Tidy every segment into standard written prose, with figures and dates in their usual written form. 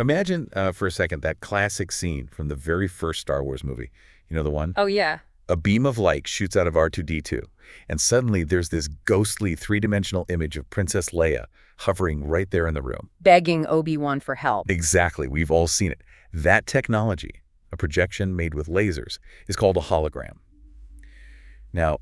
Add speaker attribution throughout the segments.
Speaker 1: Imagine for a second that classic scene from the very first Star Wars movie. You know the one?
Speaker 2: Oh, yeah.
Speaker 1: A beam of light shoots out of R2-D2, and suddenly there's this ghostly three-dimensional image of Princess Leia hovering right there in the room.
Speaker 2: Begging Obi-Wan for help.
Speaker 1: Exactly. We've all seen it. That technology, a projection made with lasers, is called a hologram. Now,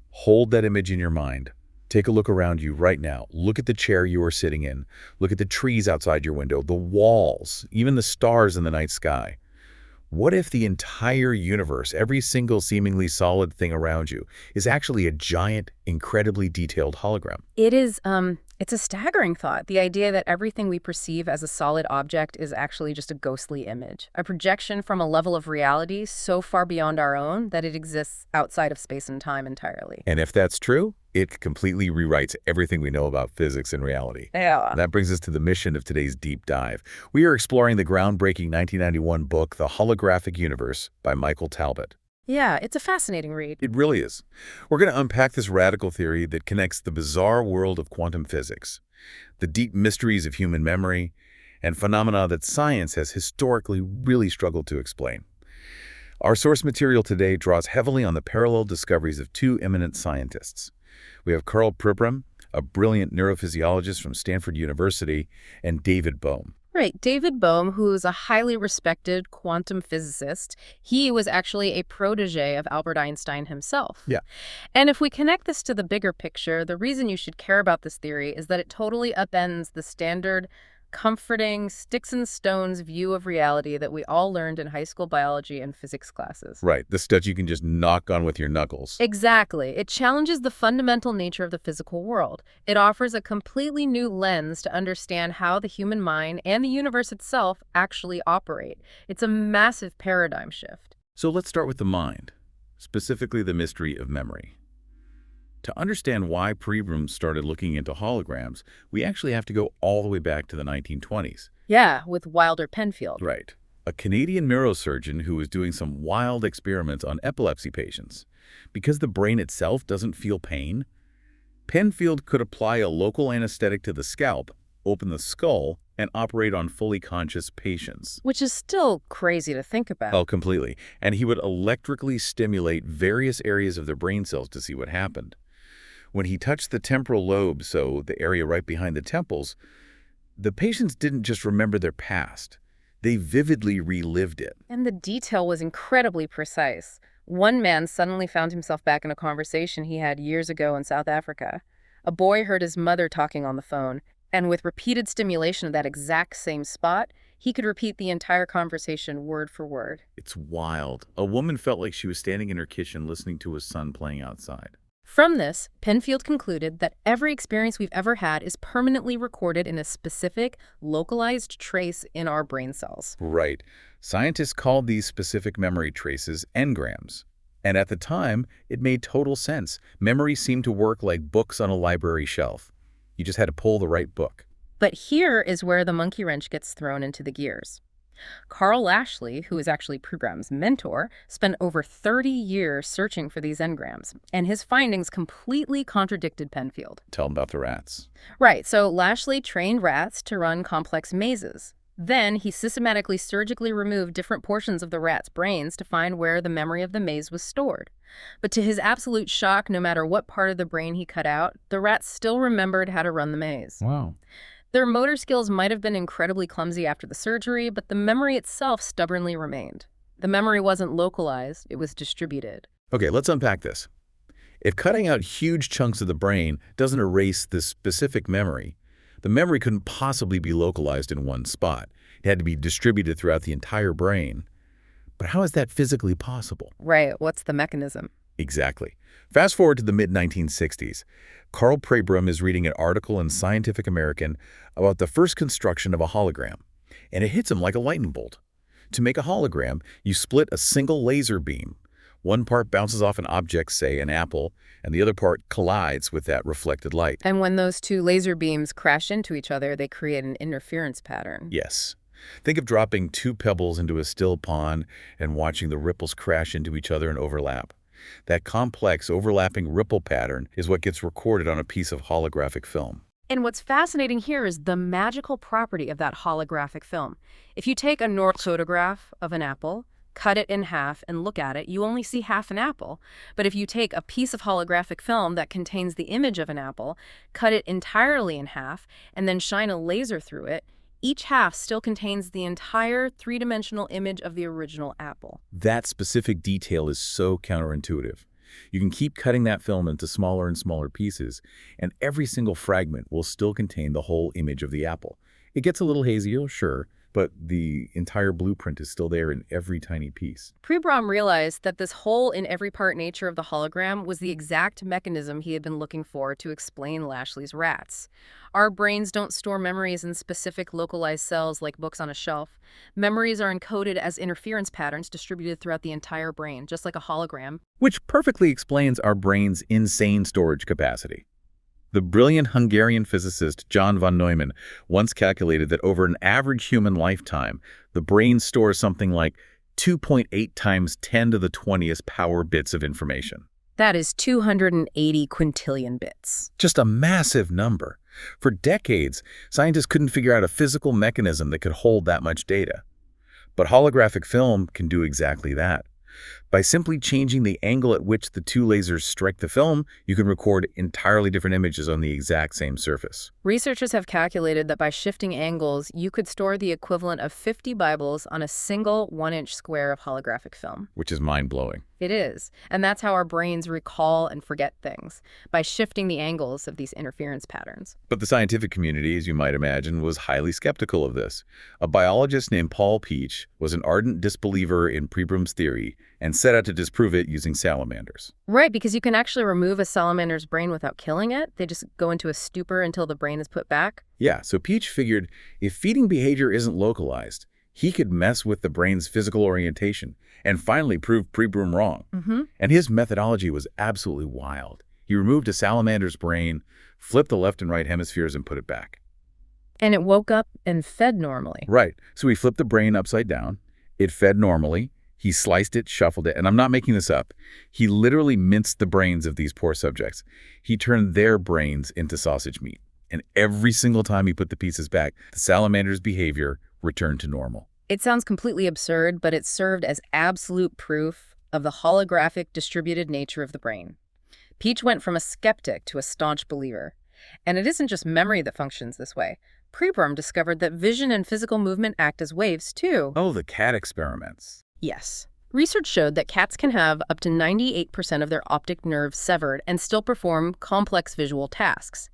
Speaker 1: hold that image in your mind. Take a look around you right now. Look at the chair you are sitting in. Look at the trees outside your window, the walls, even the stars in the night sky. What if the entire universe, every single seemingly solid thing around you, is actually a giant, incredibly detailed hologram?
Speaker 2: It's a staggering thought. The idea that everything we perceive as a solid object is actually just a ghostly image, a projection from a level of reality so far beyond our own that it exists outside of space and time entirely.
Speaker 1: And if that's true, it completely rewrites everything we know about physics and reality.
Speaker 2: Yeah.
Speaker 1: And that brings us to the mission of today's deep dive. We are exploring the groundbreaking 1991 book, The Holographic Universe by Michael Talbot.
Speaker 2: Yeah, it's a fascinating read.
Speaker 1: It really is. We're going to unpack this radical theory that connects the bizarre world of quantum physics, the deep mysteries of human memory, and phenomena that science has historically really struggled to explain. Our source material today draws heavily on the parallel discoveries of two eminent scientists. We have Karl Pribram, a brilliant neurophysiologist from Stanford University, and David Bohm.
Speaker 2: Right. David Bohm, who is a highly respected quantum physicist, he was actually a protege of Albert Einstein himself.
Speaker 1: Yeah.
Speaker 2: And if we connect this to the bigger picture, the reason you should care about this theory is that it totally upends the standard, comforting, sticks and stones view of reality that we all learned in high school biology and physics classes.
Speaker 1: Right, the stuff you can just knock on with your knuckles.
Speaker 2: Exactly. It challenges the fundamental nature of the physical world. It offers a completely new lens to understand how the human mind and the universe itself actually operate. It's a massive paradigm shift.
Speaker 1: So let's start with the mind, specifically the mystery of memory. To understand why Pribram started looking into holograms, we actually have to go all the way back to the 1920s.
Speaker 2: Yeah, with Wilder Penfield.
Speaker 1: Right. A Canadian neurosurgeon who was doing some wild experiments on epilepsy patients. Because the brain itself doesn't feel pain, Penfield could apply a local anesthetic to the scalp, open the skull, and operate on fully conscious patients.
Speaker 2: Which is still crazy to think about.
Speaker 1: Oh, completely. And he would electrically stimulate various areas of the brain cells to see what happened. When he touched the temporal lobe, so the area right behind the temples, the patients didn't just remember their past. They vividly relived it.
Speaker 2: And the detail was incredibly precise. One man suddenly found himself back in a conversation he had years ago in South Africa. A boy heard his mother talking on the phone, and with repeated stimulation of that exact same spot, he could repeat the entire conversation word for word.
Speaker 1: It's wild. A woman felt like she was standing in her kitchen listening to his son playing outside.
Speaker 2: From this, Penfield concluded that every experience we've ever had is permanently recorded in a specific, localized trace in our brain cells.
Speaker 1: Right. Scientists called these specific memory traces Engrams. And at the time, it made total sense. Memory seemed to work like books on a library shelf. You just had to pull the right book.
Speaker 2: But here is where the monkey wrench gets thrown into the gears. Carl Lashley, who is actually Pribram's mentor, spent over 30 years searching for these engrams, and his findings completely contradicted Penfield.
Speaker 1: Tell them about the rats.
Speaker 2: Right, so Lashley trained rats to run complex mazes. Then he systematically surgically removed different portions of the rats' brains to find where the memory of the maze was stored. But to his absolute shock, no matter what part of the brain he cut out, the rats still remembered how to run the maze.
Speaker 1: Wow.
Speaker 2: Their motor skills might have been incredibly clumsy after the surgery, but the memory itself stubbornly remained. The memory wasn't localized, it was distributed.
Speaker 1: Okay, let's unpack this. If cutting out huge chunks of the brain doesn't erase the specific memory, the memory couldn't possibly be localized in one spot. It had to be distributed throughout the entire brain. But how is that physically possible?
Speaker 2: Right, what's the mechanism?
Speaker 1: Exactly. Fast forward to the mid-1960s. Karl Pribram is reading an article in Scientific American about the first construction of a hologram, and it hits him like a lightning bolt. To make a hologram, you split a single laser beam. One part bounces off an object, say an apple, and the other part collides with that reflected light.
Speaker 2: And when those two laser beams crash into each other, they create an interference pattern.
Speaker 1: Yes. Think of dropping two pebbles into a still pond and watching the ripples crash into each other and overlap. That complex overlapping ripple pattern is what gets recorded on a piece of holographic film.
Speaker 2: And what's fascinating here is the magical property of that holographic film. If you take a normal photograph of an apple, cut it in half, and look at it, you only see half an apple. But if you take a piece of holographic film that contains the image of an apple, cut it entirely in half, and then shine a laser through it, each half still contains the entire three-dimensional image of the original apple.
Speaker 1: That specific detail is so counterintuitive. You can keep cutting that film into smaller and smaller pieces, and every single fragment will still contain the whole image of the apple. It gets a little hazier, sure, but the entire blueprint is still there in every tiny piece.
Speaker 2: Pribram realized that this whole in every part nature of the hologram was the exact mechanism he had been looking for to explain Lashley's rats. Our brains don't store memories in specific localized cells like books on a shelf. Memories are encoded as interference patterns distributed throughout the entire brain, just like a hologram.
Speaker 1: Which perfectly explains our brain's insane storage capacity. The brilliant Hungarian physicist John von Neumann once calculated that over an average human lifetime, the brain stores something like 2.8 times 10 to the 20th power bits of information.
Speaker 2: That is 280 quintillion bits.
Speaker 1: Just a massive number. For decades, scientists couldn't figure out a physical mechanism that could hold that much data. But holographic film can do exactly that. By simply changing the angle at which the two lasers strike the film, you can record entirely different images on the exact same surface.
Speaker 2: Researchers have calculated that by shifting angles, you could store the equivalent of 50 Bibles on a single 1-inch square of holographic film.
Speaker 1: Which is mind-blowing.
Speaker 2: It is. And that's how our brains recall and forget things, by shifting the angles of these interference patterns.
Speaker 1: But the scientific community, as you might imagine, was highly skeptical of this. A biologist named Paul Pietsch was an ardent disbeliever in Pribram's theory and set out to disprove it using salamanders.
Speaker 2: Right, because you can actually remove a salamander's brain without killing it. They just go into a stupor until the brain is put back.
Speaker 1: Yeah, so Pietsch figured if feeding behavior isn't localized, he could mess with the brain's physical orientation and finally prove Pribram wrong. And his methodology was absolutely wild. He removed a salamander's brain, flipped the left and right hemispheres, and put it back.
Speaker 2: And it woke up and fed normally.
Speaker 1: Right. So he flipped the brain upside down. It fed normally. He sliced it, shuffled it, and I'm not making this up. He literally minced the brains of these poor subjects. He turned their brains into sausage meat. And every single time he put the pieces back, the salamander's behavior returned to normal.
Speaker 2: It sounds completely absurd, but it served as absolute proof of the holographic distributed nature of the brain. Pietsch went from a skeptic to a staunch believer. And it isn't just memory that functions this way. Pribram discovered that vision and physical movement act as waves, too.
Speaker 1: Oh, the cat experiments.
Speaker 2: Yes. Research showed that cats can have up to 98% of their optic nerves severed and still perform complex visual tasks.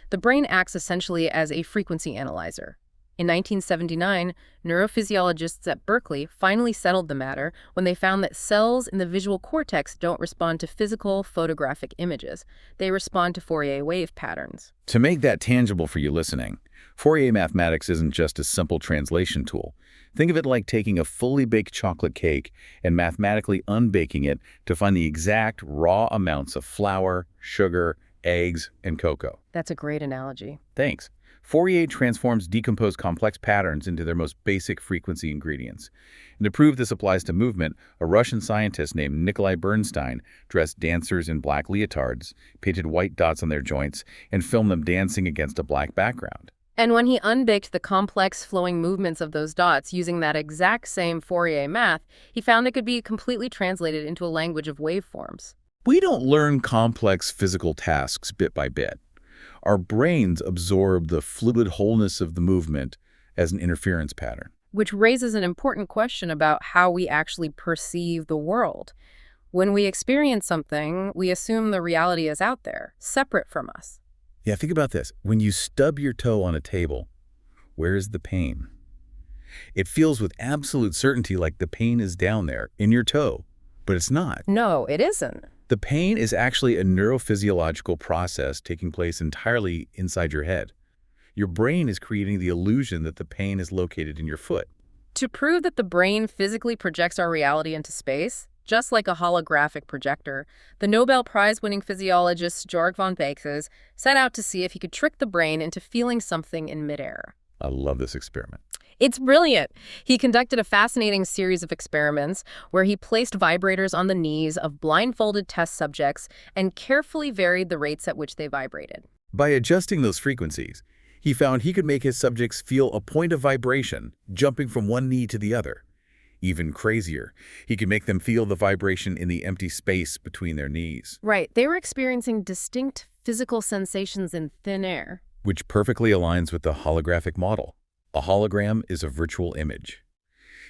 Speaker 2: The brain acts essentially as a frequency analyzer. In 1979, neurophysiologists at Berkeley finally settled the matter when they found that cells in the visual cortex don't respond to physical photographic images. They respond to Fourier wave patterns.
Speaker 1: To make that tangible for you listening, Fourier mathematics isn't just a simple translation tool. Think of it like taking a fully baked chocolate cake and mathematically unbaking it to find the exact raw amounts of flour, sugar, eggs, and cocoa.
Speaker 2: That's a great analogy.
Speaker 1: Thanks. Fourier transforms decomposed complex patterns into their most basic frequency ingredients. And to prove this applies to movement, a Russian scientist named Nikolai Bernstein dressed dancers in black leotards, painted white dots on their joints, and filmed them dancing against a black background.
Speaker 2: And when he unbaked the complex flowing movements of those dots using that exact same Fourier math, he found they could be completely translated into a language of waveforms.
Speaker 1: We don't learn complex physical tasks bit by bit. Our brains absorb the fluid wholeness of the movement as an interference pattern.
Speaker 2: Which raises an important question about how we actually perceive the world. When we experience something, we assume the reality is out there, separate from us.
Speaker 1: Yeah, think about this. When you stub your toe on a table, where is the pain? It feels with absolute certainty like the pain is down there in your toe, but it's not.
Speaker 2: No, it isn't.
Speaker 1: The pain is actually a neurophysiological process taking place entirely inside your head. Your brain is creating the illusion that the pain is located in your foot.
Speaker 2: To prove that the brain physically projects our reality into space, just like a holographic projector, the Nobel Prize-winning physiologist Georg von Baekes set out to see if he could trick the brain into feeling something in midair.
Speaker 1: I love this experiment.
Speaker 2: It's brilliant. He conducted a fascinating series of experiments where he placed vibrators on the knees of blindfolded test subjects and carefully varied the rates at which they vibrated.
Speaker 1: By adjusting those frequencies, he found he could make his subjects feel a point of vibration jumping from one knee to the other. Even crazier, he could make them feel the vibration in the empty space between their knees.
Speaker 2: Right. They were experiencing distinct physical sensations in thin air.
Speaker 1: Which perfectly aligns with the holographic model. A hologram is a virtual image.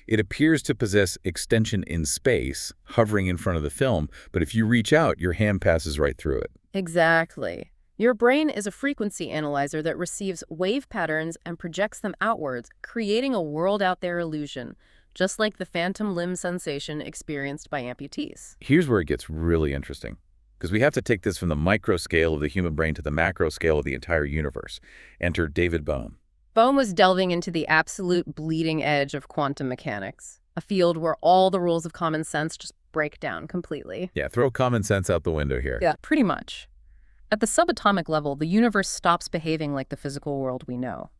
Speaker 1: It appears to possess extension in space, hovering in front of the film, but if you reach out, your hand passes right through it.
Speaker 2: Exactly. Your brain is a frequency analyzer that receives wave patterns and projects them outwards, creating a world out there illusion, just like the phantom limb sensation experienced by amputees.
Speaker 1: Here's where it gets really interesting, because we have to take this from the micro scale of the human brain to the macro scale of the entire universe. Enter David Bohm.
Speaker 2: Bohm was delving into the absolute bleeding edge of quantum mechanics, a field where all the rules of common sense just break down completely.
Speaker 1: Yeah, throw common sense out the window here.
Speaker 2: Yeah, pretty much. At the subatomic level, the universe stops behaving like the physical world we know.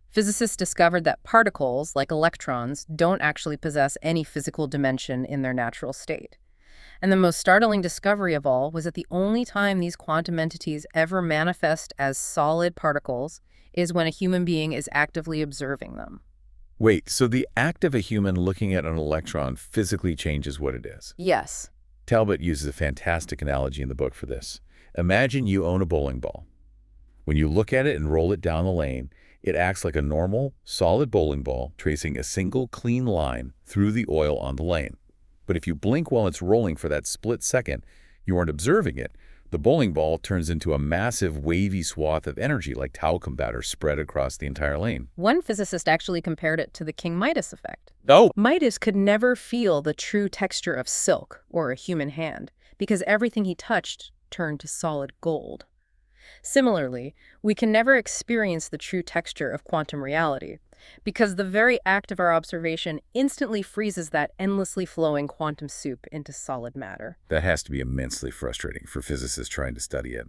Speaker 2: Physicists discovered that particles, like electrons, don't actually possess any physical dimension in their natural state. And the most startling discovery of all was that the only time these quantum entities ever manifest as solid particles is when a human being is actively observing them.
Speaker 1: Wait, so the act of a human looking at an electron physically changes what it is?
Speaker 2: Yes.
Speaker 1: Talbot uses a fantastic analogy in the book for this. Imagine you own a bowling ball. When you look at it and roll it down the lane, it acts like a normal, solid bowling ball, tracing a single clean line through the oil on the lane. But if you blink while it's rolling for that split second, you aren't observing it. The bowling ball turns into a massive wavy swath of energy like talcum batter spread across the entire lane.
Speaker 2: One physicist actually compared it to the King Midas effect.
Speaker 1: Oh!
Speaker 2: Midas could never feel the true texture of silk or a human hand because everything he touched turned to solid gold. Similarly, we can never experience the true texture of quantum reality because the very act of our observation instantly freezes that endlessly flowing quantum soup into solid matter.
Speaker 1: That has to be immensely frustrating for physicists trying to study it.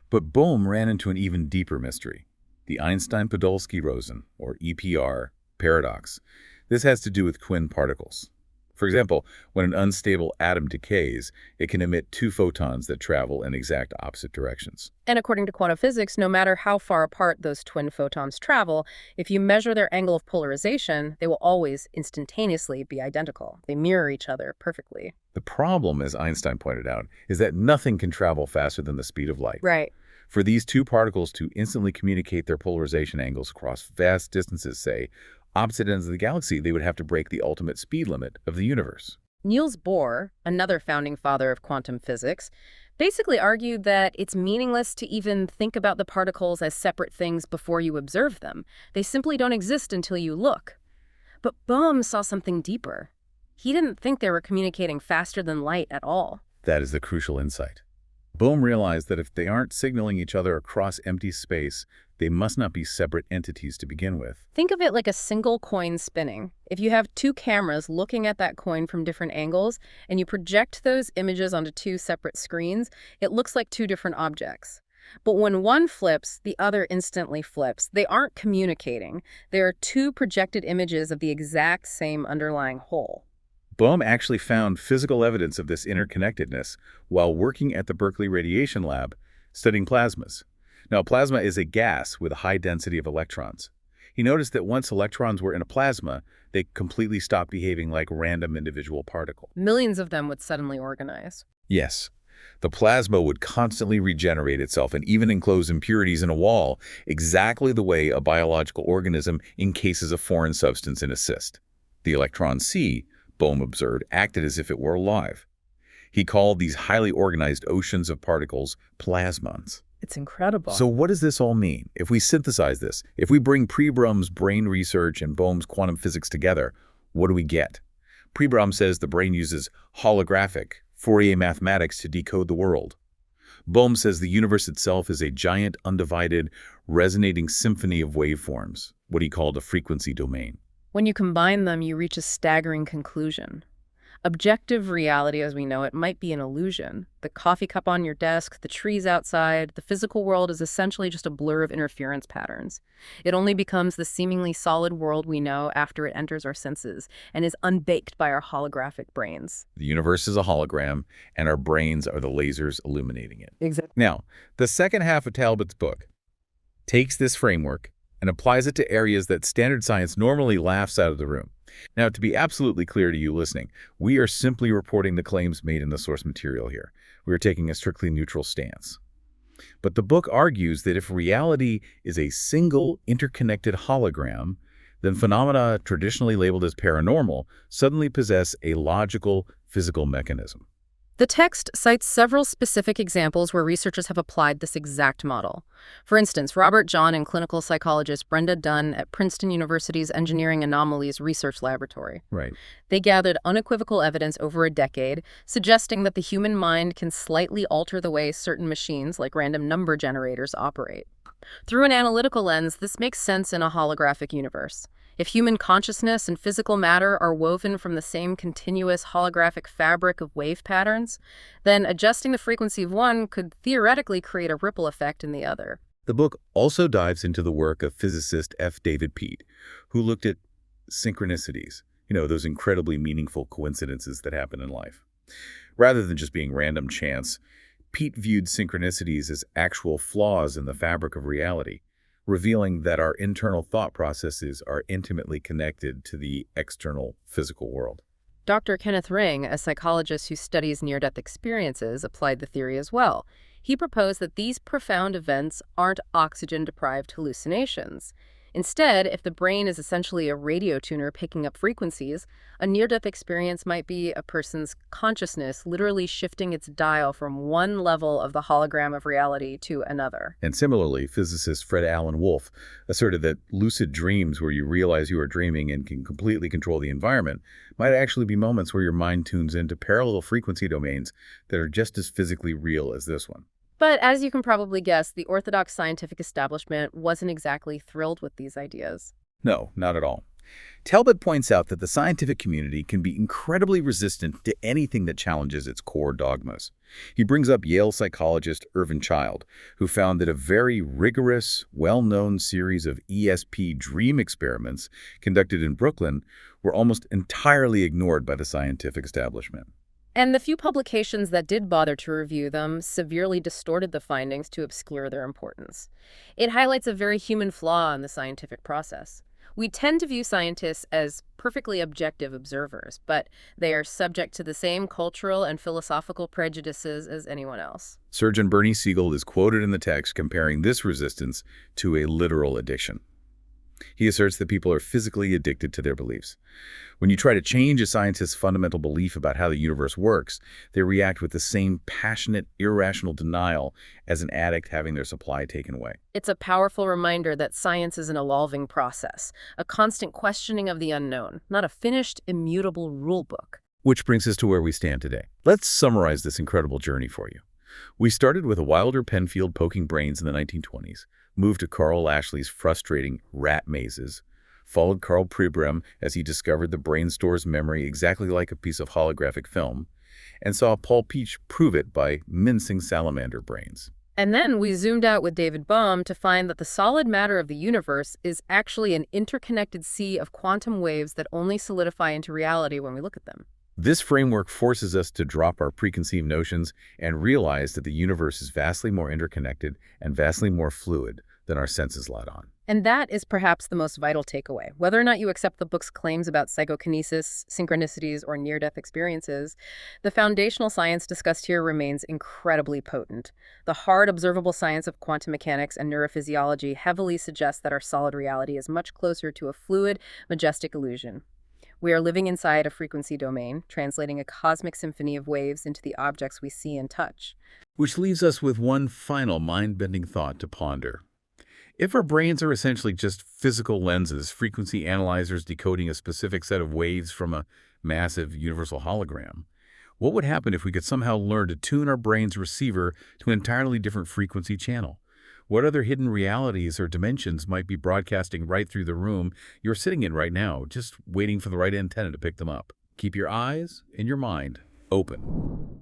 Speaker 1: But Bohm ran into an even deeper mystery, the Einstein-Podolsky-Rosen, or EPR, paradox. This has to do with twin particles. For example, when an unstable atom decays, it can emit two photons that travel in exact opposite directions.
Speaker 2: And according to quantum physics, no matter how far apart those twin photons travel, if you measure their angle of polarization, they will always instantaneously be identical. They mirror each other perfectly.
Speaker 1: The problem, as Einstein pointed out, is that nothing can travel faster than the speed of light.
Speaker 2: Right.
Speaker 1: For these two particles to instantly communicate their polarization angles across vast distances, say, opposite ends of the galaxy, they would have to break the ultimate speed limit of the universe.
Speaker 2: Niels Bohr, another founding father of quantum physics, basically argued that it's meaningless to even think about the particles as separate things before you observe them. They simply don't exist until you look. But Bohm saw something deeper. He didn't think they were communicating faster than light at all.
Speaker 1: That is the crucial insight. Bohm realized that if they aren't signaling each other across empty space, they must not be separate entities to begin with.
Speaker 2: Think of it like a single coin spinning. If you have two cameras looking at that coin from different angles, and you project those images onto two separate screens, it looks like two different objects. But when one flips, the other instantly flips. They aren't communicating. There are two projected images of the exact same underlying whole.
Speaker 1: Bohm actually found physical evidence of this interconnectedness while working at the Berkeley Radiation Lab, studying plasmas. Now, plasma is a gas with a high density of electrons. He noticed that once electrons were in a plasma, they completely stopped behaving like random individual particles.
Speaker 2: Millions of them would suddenly organize.
Speaker 1: Yes, the plasma would constantly regenerate itself and even enclose impurities in a wall, exactly the way a biological organism encases a foreign substance in a cyst. The electron sea, Bohm observed, acted as if it were alive. He called these highly organized oceans of particles plasmons.
Speaker 2: It's incredible.
Speaker 1: So what does this all mean? If we synthesize this, if we bring Pribram's brain research and Bohm's quantum physics together, what do we get? Pribram says the brain uses holographic Fourier mathematics to decode the world. Bohm says the universe itself is a giant, undivided, resonating symphony of waveforms, what he called a frequency domain.
Speaker 2: When you combine them, you reach a staggering conclusion. Objective reality as we know it might be an illusion. The coffee cup on your desk, the trees outside, the physical world is essentially just a blur of interference patterns. It only becomes the seemingly solid world we know after it enters our senses and is unbaked by our holographic brains.
Speaker 1: The universe is a hologram, and our brains are the lasers illuminating it.
Speaker 2: Exactly.
Speaker 1: Now, the second half of Talbot's book takes this framework and applies it to areas that standard science normally laughs out of the room. Now, to be absolutely clear to you listening, we are simply reporting the claims made in the source material here. We are taking a strictly neutral stance. But the book argues that if reality is a single interconnected hologram, then phenomena traditionally labeled as paranormal suddenly possess a logical physical mechanism.
Speaker 2: The text cites several specific examples where researchers have applied this exact model. For instance, Robert John and clinical psychologist Brenda Dunn at Princeton University's Engineering Anomalies Research Laboratory.
Speaker 1: Right.
Speaker 2: They gathered unequivocal evidence over a decade, suggesting that the human mind can slightly alter the way certain machines, like random number generators, operate. Through an analytical lens, this makes sense in a holographic universe. If human consciousness and physical matter are woven from the same continuous holographic fabric of wave patterns, then adjusting the frequency of one could theoretically create a ripple effect in the other.
Speaker 1: The book also dives into the work of physicist F. David Pete, who looked at synchronicities, those incredibly meaningful coincidences that happen in life. Rather than just being random chance, Pete viewed synchronicities as actual flaws in the fabric of reality, revealing that our internal thought processes are intimately connected to the external physical world.
Speaker 2: Dr. Kenneth Ring, a psychologist who studies near-death experiences, applied the theory as well. He proposed that these profound events aren't oxygen-deprived hallucinations. Instead, if the brain is essentially a radio tuner picking up frequencies, a near-death experience might be a person's consciousness literally shifting its dial from one level of the hologram of reality to another.
Speaker 1: And similarly, physicist Fred Alan Wolf asserted that lucid dreams where you realize you are dreaming and can completely control the environment might actually be moments where your mind tunes into parallel frequency domains that are just as physically real as this one.
Speaker 2: But as you can probably guess, the orthodox scientific establishment wasn't exactly thrilled with these ideas.
Speaker 1: No, not at all. Talbot points out that the scientific community can be incredibly resistant to anything that challenges its core dogmas. He brings up Yale psychologist Irvin Child, who found that a very rigorous, well-known series of ESP dream experiments conducted in Brooklyn were almost entirely ignored by the scientific establishment.
Speaker 2: And the few publications that did bother to review them severely distorted the findings to obscure their importance. It highlights a very human flaw in the scientific process. We tend to view scientists as perfectly objective observers, but they are subject to the same cultural and philosophical prejudices as anyone else.
Speaker 1: Surgeon Bernie Siegel is quoted in the text comparing this resistance to a literal addiction. He asserts that people are physically addicted to their beliefs. When you try to change a scientist's fundamental belief about how the universe works, they react with the same passionate, irrational denial as an addict having their supply taken away.
Speaker 2: It's a powerful reminder that science is an evolving process, a constant questioning of the unknown, not a finished, immutable rule book.
Speaker 1: Which brings us to where we stand today. Let's summarize this incredible journey for you. We started with a Wilder Penfield poking brains in the 1920s, moved to Carl Lashley's frustrating rat mazes, followed Karl Pribram as he discovered the brain stores memory exactly like a piece of holographic film, and saw Paul Peach prove it by mincing salamander brains.
Speaker 2: And then we zoomed out with David Bohm to find that the solid matter of the universe is actually an interconnected sea of quantum waves that only solidify into reality when we look at them.
Speaker 1: This framework forces us to drop our preconceived notions and realize that the universe is vastly more interconnected and vastly more fluid than our senses let on.
Speaker 2: And that is perhaps the most vital takeaway. Whether or not you accept the book's claims about psychokinesis, synchronicities, or near-death experiences, the foundational science discussed here remains incredibly potent. The hard, observable science of quantum mechanics and neurophysiology heavily suggests that our solid reality is much closer to a fluid, majestic illusion. We are living inside a frequency domain, translating a cosmic symphony of waves into the objects we see and touch.
Speaker 1: Which leaves us with one final mind-bending thought to ponder. If our brains are essentially just physical lenses, frequency analyzers decoding a specific set of waves from a massive universal hologram, what would happen if we could somehow learn to tune our brain's receiver to an entirely different frequency channel? What other hidden realities or dimensions might be broadcasting right through the room you're sitting in right now, just waiting for the right antenna to pick them up? Keep your eyes and your mind open.